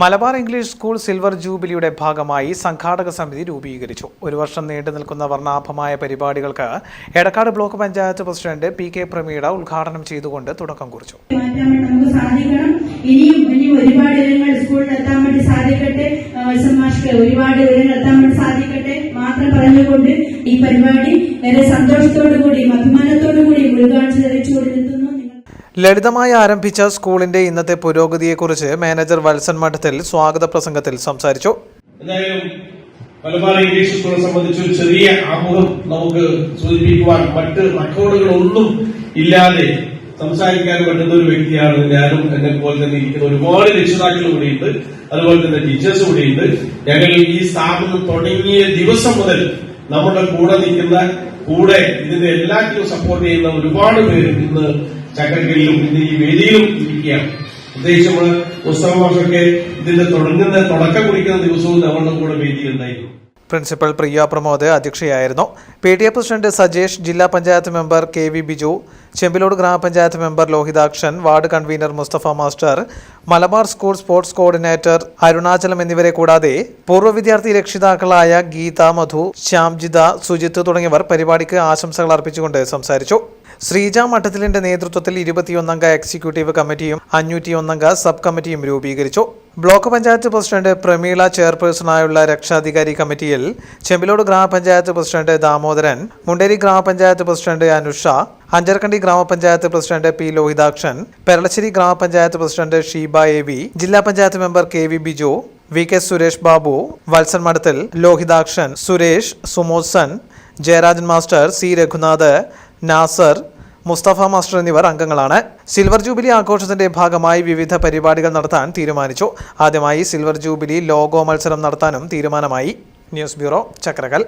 Malabar English school silver ജൂബിലിയുടെ ഭാഗമായി സംഘാടക സമിതി രൂപീകരിച്ചു. ഒരു വർഷം നീണ്ടുനിൽക്കുന്ന വർണ്ണാഭമായ പരിപാടികൾക്ക് Edakkad block panchayat president P K. Prameela ഉദ്ഘാടനം ചെയ്തുകൊണ്ട് തുടക്കം കുറിച്ചു. മാത്രം പറഞ്ഞുകൊണ്ട് ഈ പരിപാടി വളരെ സന്തോഷത്തോടുകൂടി അഭിമാനത്തോടുകൂടി ഉദ്ഘാടനം ചെയ്തുകൊണ്ടിരിക്കുന്നു. ലളിതമായി ആരംഭിച്ച സ്കൂളിന്റെ ഇന്നത്തെ പുരോഗതിയെക്കുറിച്ച് മാനേജർ വത്സൻ മഠത്തിൽ സ്വാഗത പ്രസംഗത്തിൽ സംസാരിച്ചു. മലബാർ ഇംഗ്ലീഷ് സ്കൂളിനെ സംബന്ധിച്ച് ഒരു ചെറിയ ആമുഖം നമുക്ക് സൂചിപ്പിക്കുവാൻ മറ്റ് റെക്കോർഡുകളൊന്നും ഇല്ലാതെ സംസാരിക്കാൻ പറ്റുന്ന ഒരു വ്യക്തിയാണ് ഞാനും. എന്നെ പോലെ തന്നെ ഇരിക്കുന്ന ഒരുപാട് രക്ഷിതാക്കൾ കൂടിയുണ്ട്, അതുപോലെ തന്നെ ടീച്ചേഴ്സ് കൂടിയുണ്ട്. ഞങ്ങൾ ഈ സ്ഥാപനം തുടങ്ങിയ ദിവസം മുതൽ നമ്മുടെ കൂടെ നിൽക്കുന്ന, കൂടെ ഇതിന്റെ എല്ലാറ്റിനും സപ്പോർട്ട് ചെയ്യുന്ന ഒരുപാട് പേര് ഇന്ന് ചക്രക്കലിലും ഇന്ന് ഈ വേദിയിലും ഇരിക്കുകയാണ്. പ്രത്യേകിച്ച് നമ്മള് പുസ്തക വർഷമൊക്കെ ഇതിന്റെ തുടക്കം കുറിക്കുന്ന ദിവസവും നമ്മളുടെ കൂടെ വേദിയിലുണ്ടായിരുന്നു. പ്രിൻസിപ്പൽ പ്രിയ പ്രമോദ് അധ്യക്ഷയായിരുന്നു. PTA പ്രസിഡന്റ് സജേഷ്, ജില്ലാ പഞ്ചായത്ത് മെമ്പർ KV ബിജു, ചെമ്പിലോട് ഗ്രാമപഞ്ചായത്ത് member Lohithakshan, ward convener Musthafa master, Malabar school sports coordinator Arunachalam എന്നിവരെ കൂടാതെ പൂർവ്വ വിദ്യാർത്ഥി രക്ഷിതാക്കളായ ഗീത, മധു, ശ്യാംജിത, സുജിത്ത് തുടങ്ങിയവർ പരിപാടിക്ക് ആശംസകൾ അർപ്പിച്ചുകൊണ്ട് സംസാരിച്ചു. ശ്രീജ മഠത്തിലിന്റെ നേതൃത്വത്തിൽ 21-അംഗ എക്സിക്യൂട്ടീവ് കമ്മിറ്റിയും 501-അംഗ സബ് കമ്മിറ്റിയും രൂപീകരിച്ചു. ബ്ലോക്ക് പഞ്ചായത്ത് പ്രസിഡന്റ് പ്രമീള ചെയർപേഴ്സണായുള്ള രക്ഷാധികാരി കമ്മിറ്റിയിൽ ചെമ്പിലോട് ഗ്രാമപഞ്ചായത്ത് പ്രസിഡന്റ് ദാമോദരൻ, മുണ്ടേരി ഗ്രാമപഞ്ചായത്ത് പ്രസിഡന്റ് അനുഷ, അഞ്ചരക്കണ്ടി ഗ്രാമപഞ്ചായത്ത് പ്രസിഡന്റ് P. ലോഹിതാക്ഷൻ, പെരളശ്ശേരി ഗ്രാമപഞ്ചായത്ത് പ്രസിഡന്റ് ഷീബ AV, ജില്ലാ panchayat member KV Biju, VK Suresh Babu, Valsan Madathil, Lohithakshan, Suresh, Sumosan, Jayarajan master, C. Raghunath, Nasar, Musthafa master എന്നിവർ അംഗങ്ങളാണ്. സിൽവർ ജൂബിലി ആഘോഷത്തിന്റെ ഭാഗമായി വിവിധ പരിപാടികൾ നടത്താൻ തീരുമാനിച്ചു. ആദ്യമായി സിൽവർ ജൂബിലി ലോഗോ മത്സരം നടത്താനും തീരുമാനമായി. News bureau, Chakkarakkal.